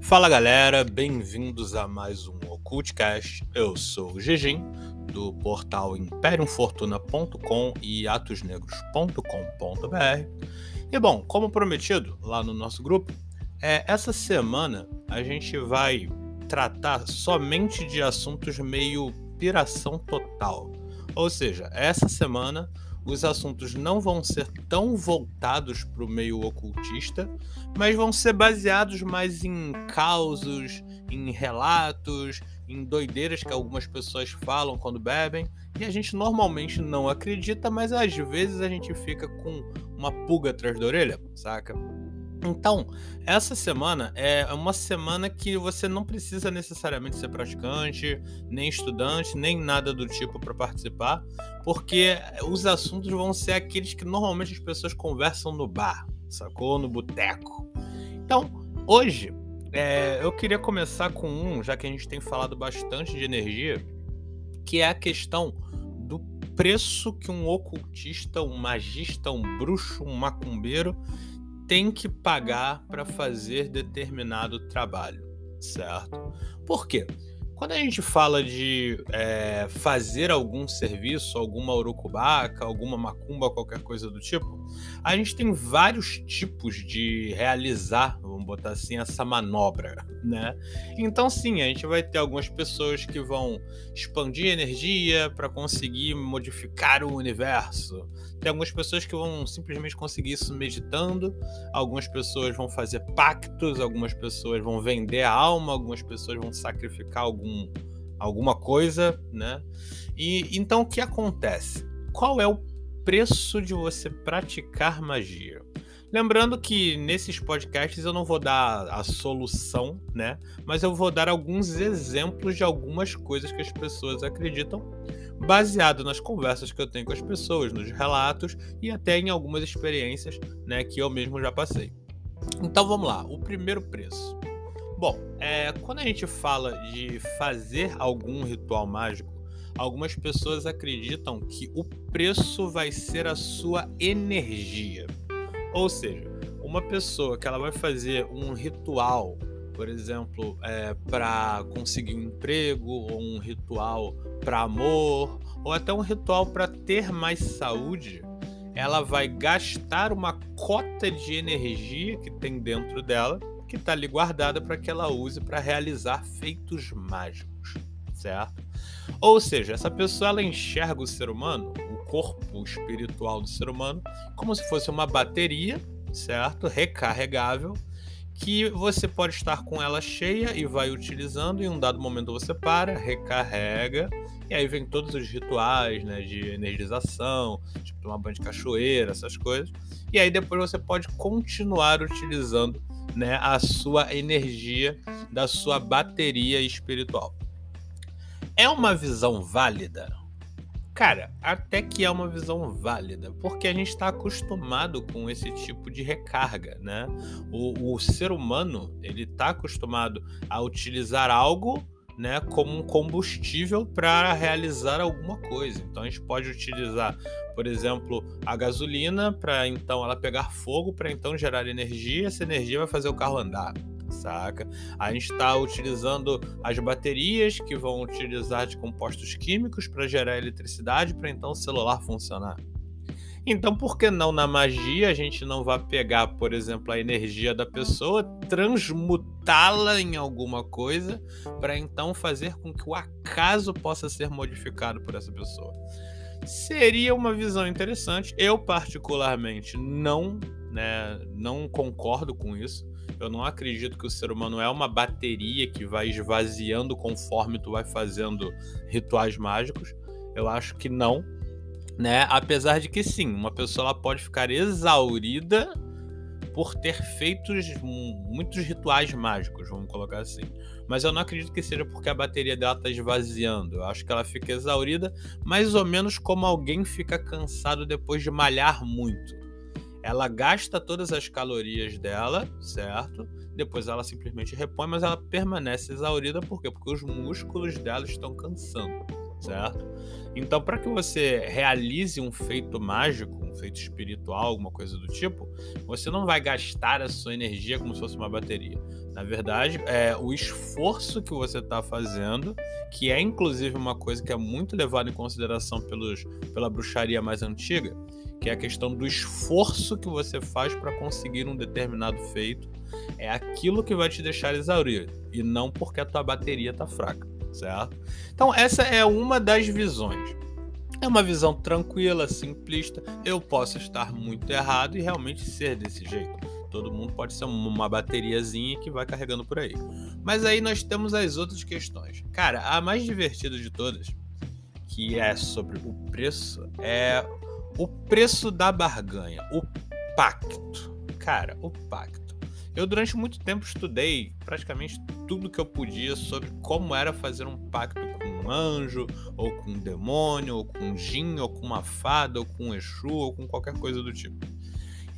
Fala galera, bem-vindos a mais um Occultcast. Eu sou o Gegin, do portal imperiumfortuna.com e atosnegros.com.br. E bom, como prometido lá no nosso grupo, essa semana a gente vai tratar somente de assuntos meio piração total. Ou seja, essa semana os assuntos não vão ser tão voltados para o meio ocultista, mas vão ser baseados mais em causos, em relatos, em doideiras que algumas pessoas falam quando bebem, e a gente normalmente não acredita, mas às vezes a gente fica com uma pulga atrás da orelha, saca? Então, essa semana é uma semana que você não precisa necessariamente ser praticante, nem estudante, nem nada do tipo para participar, porque os assuntos vão ser aqueles que normalmente as pessoas conversam no bar, sacou? No boteco. Então, hoje, eu queria começar com já que a gente tem falado bastante de energia, que é a questão do preço que um ocultista, um magista, um bruxo, um macumbeiro tem que pagar para fazer determinado trabalho, certo? Por quê? Quando a gente fala de fazer algum serviço, alguma urucubaca, alguma macumba, qualquer coisa do tipo, a gente tem vários tipos de realizar, vamos botar assim, essa manobra, né? Então sim, a gente vai ter algumas pessoas que vão expandir energia para conseguir modificar o universo. Tem algumas pessoas que vão simplesmente conseguir isso meditando, algumas pessoas vão fazer pactos, algumas pessoas vão vender a alma, algumas pessoas vão sacrificar alguma coisa, né? E então o que acontece? Qual é o preço de você praticar magia? Lembrando que nesses podcasts eu não vou dar a solução, né? Mas eu vou dar alguns exemplos de algumas coisas que as pessoas acreditam, baseado nas conversas que eu tenho com as pessoas, nos relatos e até em algumas experiências, né, que eu mesmo já passei. Então vamos lá, o primeiro preço. Bom, quando a gente fala de fazer algum ritual mágico, algumas pessoas acreditam que o preço vai ser a sua energia. Ou seja, uma pessoa que ela vai fazer um ritual, por exemplo, para conseguir um emprego, ou um ritual para amor, ou até um ritual para ter mais saúde, ela vai gastar uma cota de energia que tem dentro dela, que está ali guardada para que ela use para realizar feitos mágicos, certo? Ou seja, essa pessoa ela enxerga o ser humano, o corpo espiritual do ser humano, como se fosse uma bateria, certo? Recarregável, que você pode estar com ela cheia e vai utilizando, e em um dado momento você para, recarrega, e aí vem todos os rituais, né, de energização, tipo tomar banho de cachoeira, essas coisas, e aí depois você pode continuar utilizando, né, a sua energia da sua bateria espiritual. É uma visão válida? Cara, até que é uma visão válida, porque a gente está acostumado com esse tipo de recarga, né? O ser humano, ele está acostumado a utilizar algo, né, como um combustível para realizar alguma coisa. Então a gente pode utilizar, por exemplo, a gasolina para então ela pegar fogo, para então gerar energia, essa energia vai fazer o carro andar. Saca? A gente está utilizando as baterias que vão utilizar de compostos químicos para gerar eletricidade para então o celular funcionar. Então, por que não na magia a gente não vai pegar, por exemplo, a energia da pessoa, transmutá-la em alguma coisa para então fazer com que o acaso possa ser modificado por essa pessoa? Seria uma visão interessante. Eu particularmente não concordo com isso. Eu não acredito que o ser humano é uma bateria que vai esvaziando conforme tu vai fazendo rituais mágicos. Eu acho que não, né? Apesar de que sim, uma pessoa ela pode ficar exaurida por ter feito muitos rituais mágicos, vamos colocar assim. Mas eu não acredito que seja porque a bateria dela está esvaziando. Eu acho que ela fica exaurida, mais ou menos como alguém fica cansado depois de malhar muito. Ela gasta todas as calorias dela, certo? Depois ela simplesmente repõe, mas ela permanece exaurida. Por quê? Porque os músculos dela estão cansando, certo? Então, para que você realize um feito mágico, um feito espiritual, alguma coisa do tipo, você não vai gastar a sua energia como se fosse uma bateria. Na verdade, é o esforço que você está fazendo, que é inclusive uma coisa que é muito levada em consideração pela bruxaria mais antiga, que é a questão do esforço que você faz para conseguir um determinado feito, é aquilo que vai te deixar exaurido, e não porque a tua bateria está fraca, certo? Então essa é uma das visões. É uma visão tranquila, simplista. Eu posso estar muito errado e realmente ser desse jeito. Todo mundo pode ser uma bateriazinha que vai carregando por aí. Mas aí nós temos as outras questões. Cara, a mais divertida de todas, que é sobre o preço, é o preço da barganha, o pacto. Cara, o pacto. Eu durante muito tempo estudei praticamente tudo que eu podia sobre como era fazer um pacto com um anjo, ou com um demônio, ou com um djinn, ou com uma fada, ou com um exu, ou com qualquer coisa do tipo.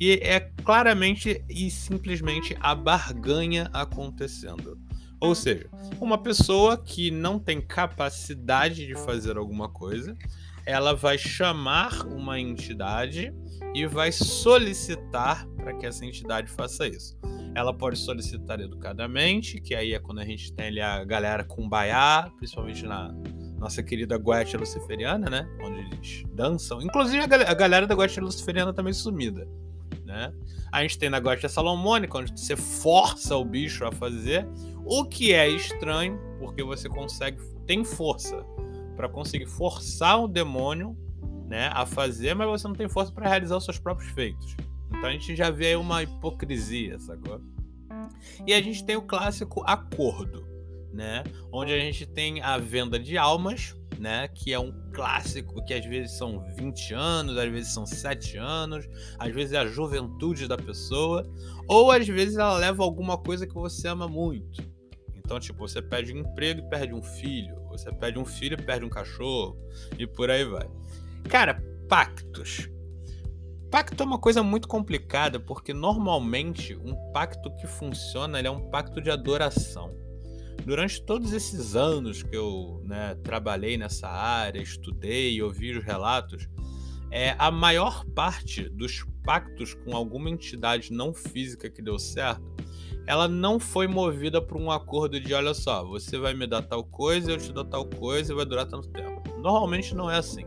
E é claramente e simplesmente a barganha acontecendo. Ou seja, uma pessoa que não tem capacidade de fazer alguma coisa, ela vai chamar uma entidade e vai solicitar para que essa entidade faça isso. Ela pode solicitar educadamente, que aí é quando a gente tem ali a galera kumbaya, principalmente na nossa querida Goetia Luciferiana, né? Onde eles dançam. Inclusive a galera da Goetia Luciferiana também sumida, né? A gente tem na Goetia Salomônica, onde você força o bicho a fazer, o que é estranho, porque você tem força para conseguir forçar o demônio, né, a fazer, mas você não tem força para realizar os seus próprios feitos. Então a gente já vê aí uma hipocrisia, sacou? E a gente tem o clássico acordo, né? Onde a gente tem a venda de almas, né? Que é um clássico que às vezes são 20 anos, às vezes são 7 anos, às vezes é a juventude da pessoa, ou às vezes ela leva alguma coisa que você ama muito. Então, tipo, você perde um emprego e perde um filho, você perde um filho e perde um cachorro, e por aí vai. Cara, pactos. Pacto é uma coisa muito complicada, porque normalmente um pacto que funciona, ele é um pacto de adoração. Durante todos esses anos que eu, né, trabalhei nessa área, estudei e ouvi os relatos, a maior parte dos pactos com alguma entidade não física que deu certo, ela não foi movida por um acordo de, olha só, você vai me dar tal coisa, eu te dou tal coisa e vai durar tanto tempo. Normalmente não é assim.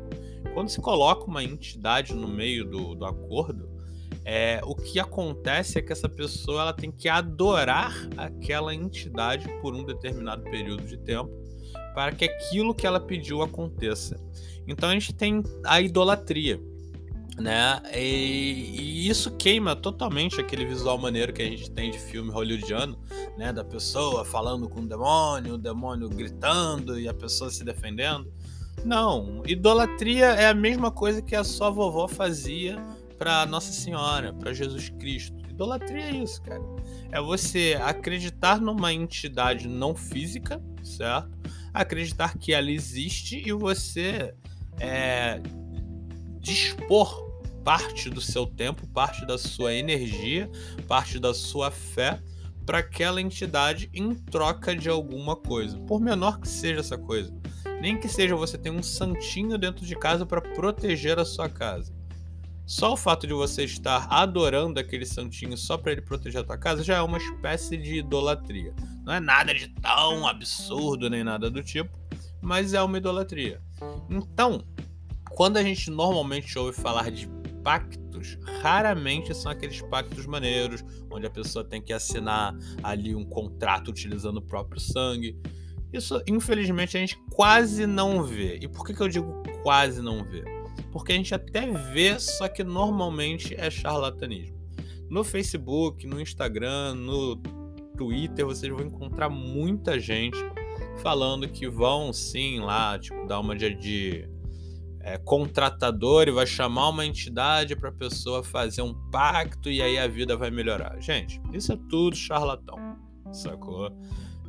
Quando se coloca uma entidade no meio do acordo, o que acontece é que essa pessoa ela tem que adorar aquela entidade por um determinado período de tempo para que aquilo que ela pediu aconteça. Então a gente tem a idolatria, né? E isso queima totalmente aquele visual maneiro que a gente tem de filme hollywoodiano, né? Da pessoa falando com o demônio gritando e a pessoa se defendendo. Não, idolatria é a mesma coisa que a sua vovó fazia para Nossa Senhora, para Jesus Cristo. Idolatria é isso, cara. É você acreditar numa entidade não física, certo? Acreditar que ela existe e você dispor parte do seu tempo, parte da sua energia, parte da sua fé para aquela entidade em troca de alguma coisa, por menor que seja essa coisa. Nem que seja você ter um santinho dentro de casa para proteger a sua casa. Só o fato de você estar adorando aquele santinho só para ele proteger a tua casa já é uma espécie de idolatria. Não é nada de tão absurdo nem nada do tipo, mas é uma idolatria. Então, quando a gente normalmente ouve falar de pactos, raramente são aqueles pactos maneiros, onde a pessoa tem que assinar ali um contrato utilizando o próprio sangue. Isso, infelizmente, a gente quase não vê. E por que eu digo quase não vê? Porque a gente até vê, só que normalmente é charlatanismo. No Facebook, no Instagram, no Twitter, vocês vão encontrar muita gente falando que vão sim lá, tipo, dar uma de contratador e vai chamar uma entidade para a pessoa fazer um pacto e aí a vida vai melhorar. Gente, isso é tudo charlatão, sacou?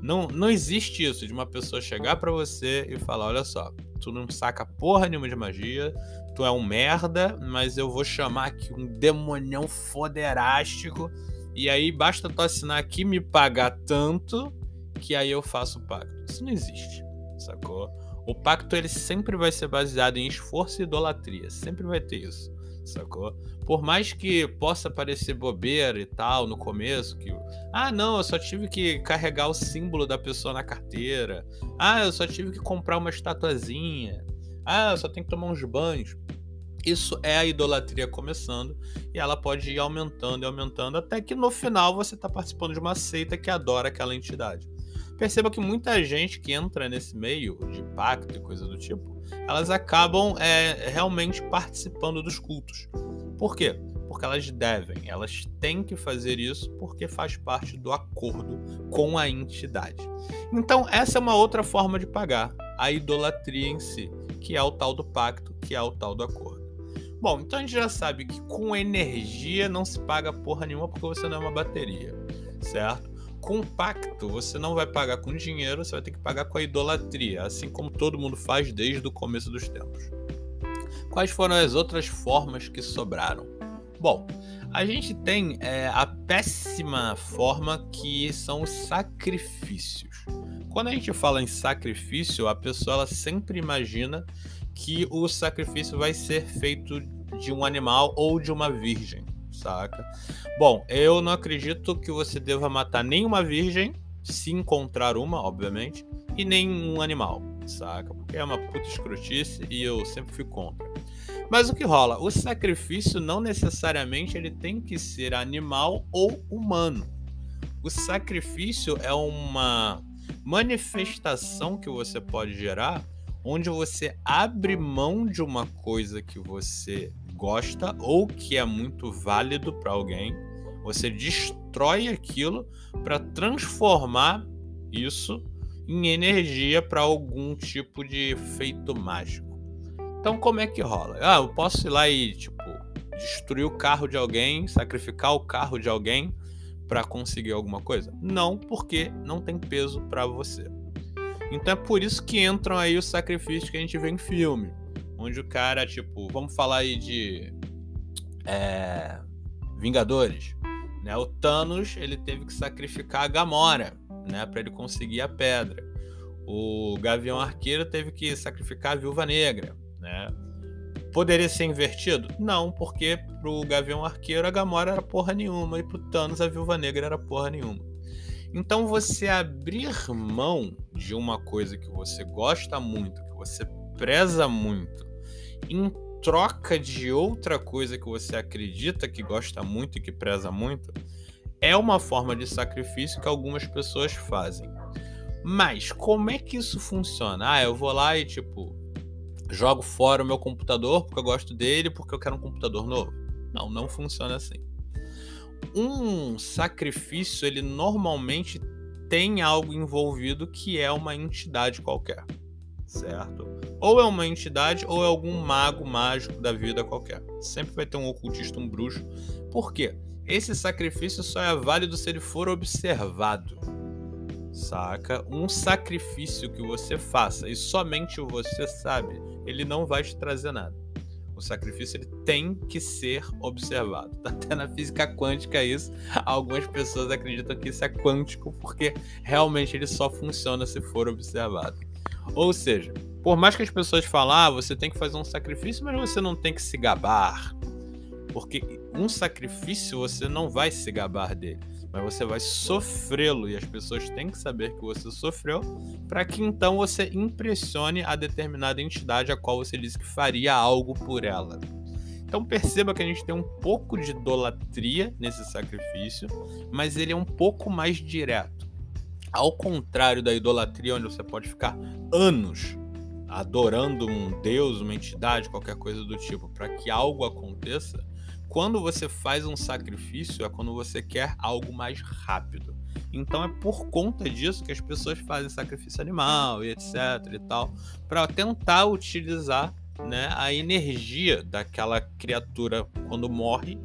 Não existe isso de uma pessoa chegar pra você e falar, olha só, tu não saca porra nenhuma de magia, tu é um merda, mas eu vou chamar aqui um demonião foderástico e aí basta tu assinar aqui, me pagar tanto, que aí eu faço o pacto. Isso não existe, sacou? O pacto ele sempre vai ser baseado em esforço e idolatria, sempre vai ter isso, sacou? Por mais que possa parecer bobeira e tal no começo, que não, eu só tive que carregar o símbolo da pessoa na carteira. Eu só tive que comprar uma estatuazinha. Eu só tenho que tomar uns banhos. Isso é a idolatria começando e ela pode ir aumentando e aumentando até que no final você está participando de uma seita que adora aquela entidade. Perceba que muita gente que entra nesse meio de pacto e coisa do tipo, elas acabam realmente participando dos cultos. Por quê? Porque elas devem, elas têm que fazer isso porque faz parte do acordo com a entidade. Então essa é uma outra forma de pagar, a idolatria em si, que é o tal do pacto, que é o tal do acordo. Bom, então a gente já sabe que com energia não se paga porra nenhuma porque você não é uma bateria, certo? Com pacto você não vai pagar com dinheiro, você vai ter que pagar com a idolatria, assim como todo mundo faz desde o começo dos tempos. Quais foram as outras formas que sobraram? Bom, a gente tem a péssima forma que são os sacrifícios. Quando a gente fala em sacrifício, a pessoa ela sempre imagina que o sacrifício vai ser feito de um animal ou de uma virgem, saca? Bom, eu não acredito que você deva matar nenhuma virgem, se encontrar uma, obviamente, e nem um animal, saca? Porque é uma puta escrotice e eu sempre fui contra. Mas o que rola? O sacrifício não necessariamente ele tem que ser animal ou humano. O sacrifício é uma manifestação que você pode gerar onde você abre mão de uma coisa que você gosta ou que é muito válido para alguém, você destrói aquilo para transformar isso em energia para algum tipo de efeito mágico. Então como é que rola? Eu posso ir lá e destruir o carro de alguém, sacrificar o carro de alguém para conseguir alguma coisa? Não, porque não tem peso para você. Então é por isso que entram aí os sacrifícios que a gente vê em filme. Onde o cara, vamos falar aí de Vingadores, né? O Thanos, ele teve que sacrificar a Gamora, né? Pra ele conseguir a pedra. O Gavião Arqueiro teve que sacrificar a Viúva Negra, né? Poderia ser invertido? Não, porque pro Gavião Arqueiro a Gamora era porra nenhuma e pro Thanos a Viúva Negra era porra nenhuma. Então você abrir mão de uma coisa que você gosta muito, que você preza muito, em troca de outra coisa que você acredita que gosta muito e que preza muito, é uma forma de sacrifício que algumas pessoas fazem. Mas como é que isso funciona? Eu vou lá e jogo fora o meu computador porque eu gosto dele, porque eu quero um computador novo. Não funciona assim. Um sacrifício, ele normalmente tem algo envolvido que é uma entidade qualquer, certo? Ou é uma entidade ou é algum mago mágico da vida qualquer. Sempre vai ter um ocultista, um bruxo. Por quê? Esse sacrifício só é válido se ele for observado, saca? Um sacrifício que você faça e somente você sabe, ele não vai te trazer nada. O sacrifício ele tem que ser observado. Até na física quântica isso. Algumas pessoas acreditam que isso é quântico porque realmente ele só funciona se for observado. Ou seja, por mais que as pessoas falem, você tem que fazer um sacrifício, mas você não tem que se gabar. Porque um sacrifício você não vai se gabar dele, mas você vai sofrê-lo e as pessoas têm que saber que você sofreu para que então você impressione a determinada entidade a qual você disse que faria algo por ela. Então perceba que a gente tem um pouco de idolatria nesse sacrifício, mas ele é um pouco mais direto. Ao contrário da idolatria, onde você pode ficar anos adorando um deus, uma entidade, qualquer coisa do tipo, para que algo aconteça, quando você faz um sacrifício é quando você quer algo mais rápido. Então é por conta disso que as pessoas fazem sacrifício animal e etc e tal, para tentar utilizar, né, a energia daquela criatura quando morre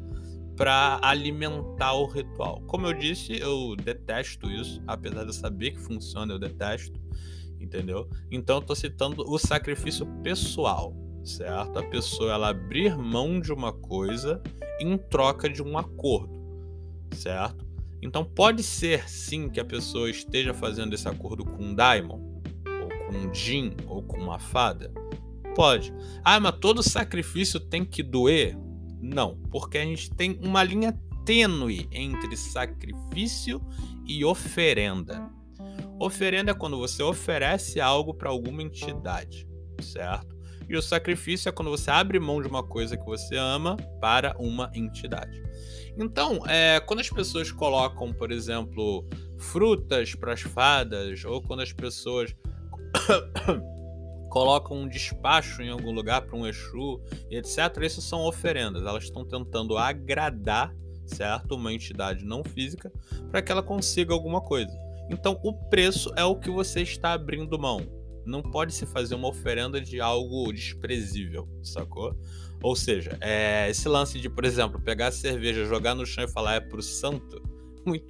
para alimentar o ritual. Como eu disse, eu detesto isso, apesar de eu saber que funciona, eu detesto, entendeu? Então eu tô citando o sacrifício pessoal, certo? A pessoa ela abrir mão de uma coisa em troca de um acordo, certo? Então pode ser sim que a pessoa esteja fazendo esse acordo com um daimon ou com um djinn ou com uma fada? Pode. Ah, mas todo sacrifício tem que doer? Não, porque a gente tem uma linha tênue entre sacrifício e oferenda. Oferenda é quando você oferece algo para alguma entidade, certo? E o sacrifício é quando você abre mão de uma coisa que você ama para uma entidade. Então, quando as pessoas colocam, por exemplo, frutas para as fadas, ou quando as pessoas colocam um despacho em algum lugar para um Exu, etc., isso são oferendas. Elas estão tentando agradar, certo? Uma entidade não física para que ela consiga alguma coisa. Então, o preço é o que você está abrindo mão. Não pode se fazer uma oferenda de algo desprezível, sacou? Ou seja, esse lance de, por exemplo, pegar a cerveja, jogar no chão e falar é pro santo,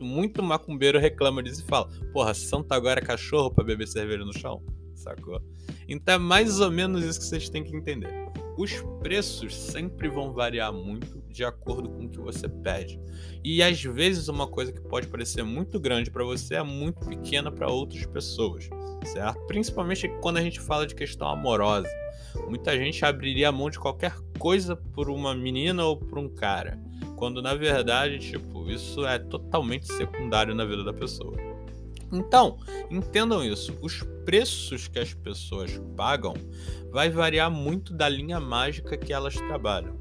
muito macumbeiro reclama disso e fala, porra, santo agora é cachorro pra beber cerveja no chão, sacou? Então é mais ou menos isso que vocês têm que entender. Os preços sempre vão variar muito de acordo com o que você pede. E às vezes uma coisa que pode parecer muito grande para você é muito pequena para outras pessoas, certo? Principalmente quando a gente fala de questão amorosa. Muita gente abriria a mão de qualquer coisa por uma menina ou por um cara, quando na verdade, isso é totalmente secundário na vida da pessoa. Então, entendam isso, os preços que as pessoas pagam vai variar muito da linha mágica que elas trabalham.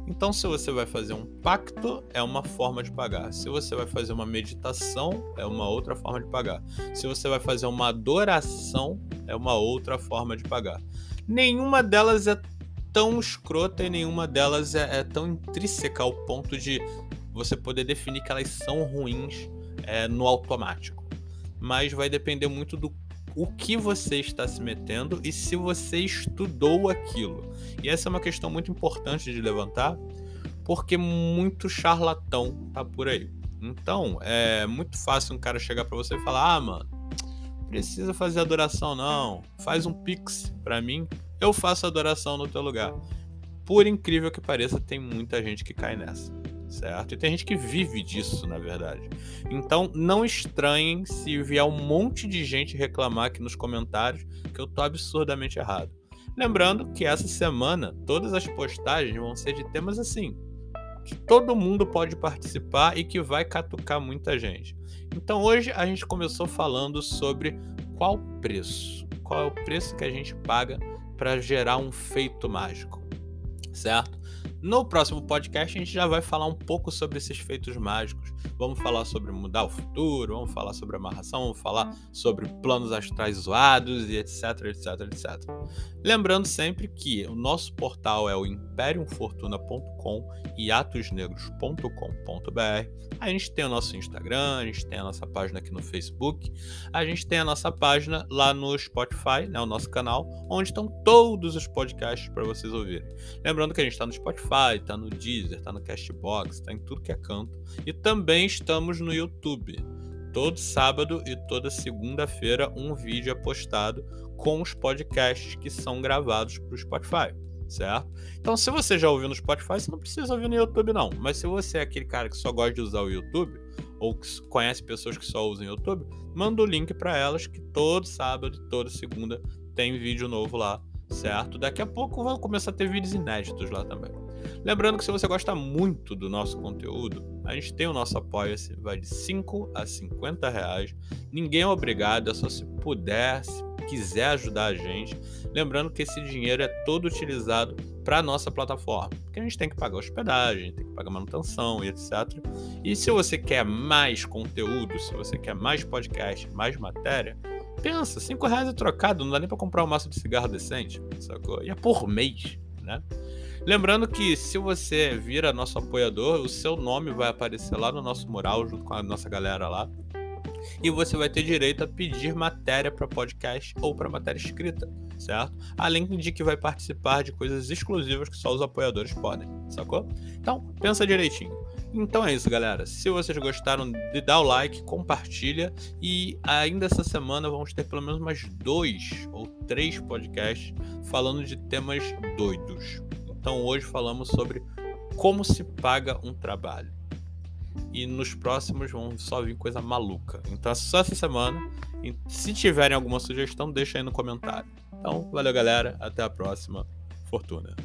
Então, se você vai fazer um pacto, é uma forma de pagar. Se você vai fazer uma meditação, é uma outra forma de pagar. Se você vai fazer uma adoração, é uma outra forma de pagar. Nenhuma delas é tão escrota e nenhuma delas é tão intrínseca ao ponto de você poder definir que elas são ruins no automático. Mas vai depender muito do o que você está se metendo e se você estudou aquilo. E essa é uma questão muito importante de levantar, porque muito charlatão tá por aí. Então, é muito fácil um cara chegar pra você e falar, mano, precisa fazer adoração não, faz um pix pra mim, eu faço adoração no teu lugar. Por incrível que pareça, tem muita gente que cai nessa, certo? E tem gente que vive disso, na verdade. Então, não estranhem se vier um monte de gente reclamar aqui nos comentários que eu tô absurdamente errado. Lembrando que essa semana, todas as postagens vão ser de temas assim, que todo mundo pode participar e que vai catucar muita gente. Então, hoje a gente começou falando sobre qual é o preço que a gente paga para gerar um feito mágico, certo? No próximo podcast a gente já vai falar um pouco sobre esses feitos mágicos. Vamos falar sobre mudar o futuro, vamos falar sobre amarração, vamos falar sobre planos astrais zoados e etc. Lembrando sempre que o nosso portal é o imperiumfortuna.com e atosnegros.com.br. A gente tem o nosso Instagram, a gente tem a nossa página aqui no Facebook, a gente tem a nossa página lá no Spotify, né, o nosso canal, onde estão todos os podcasts para vocês ouvirem. Lembrando que a gente está no Spotify, está no Deezer, está no Castbox, está em tudo que é canto. E também estamos no YouTube. Todo sábado e toda segunda-feira um vídeo é postado com os podcasts que são gravados para o Spotify, certo? Então, se você já ouviu no Spotify, você não precisa ouvir no YouTube não. Mas se você é aquele cara que só gosta de usar o YouTube, ou que conhece pessoas que só usam o YouTube, manda o link para elas que todo sábado e toda segunda tem vídeo novo lá, certo? Daqui a pouco vão começar a ter vídeos inéditos lá também. Lembrando que se você gosta muito do nosso conteúdo, a gente tem o nosso Apoia-se, vai de 5 a 50 reais. Ninguém é obrigado, é só se puder, se quiser ajudar a gente. Lembrando que esse dinheiro é todo utilizado para a nossa plataforma, porque a gente tem que pagar hospedagem, tem que pagar manutenção e etc. E se você quer mais conteúdo, se você quer mais podcast, mais matéria, pensa, 5 reais é trocado, não dá nem para comprar um maço de cigarro decente, sacou? E é por mês, né? Lembrando que se você vira nosso apoiador, o seu nome vai aparecer lá no nosso mural, junto com a nossa galera lá. E você vai ter direito a pedir matéria para podcast ou para matéria escrita, certo? Além de que vai participar de coisas exclusivas que só os apoiadores podem, sacou? Então, pensa direitinho. Então é isso, galera. Se vocês gostaram, dá o like, compartilha. E ainda essa semana vamos ter pelo menos mais 2 ou 3 podcasts falando de temas doidos. Então hoje falamos sobre como se paga um trabalho. e nos próximos vão só vir coisa maluca. Então é só essa semana. E se tiverem alguma sugestão, deixa aí no comentário. Então, valeu galera, até a próxima. Fortuna.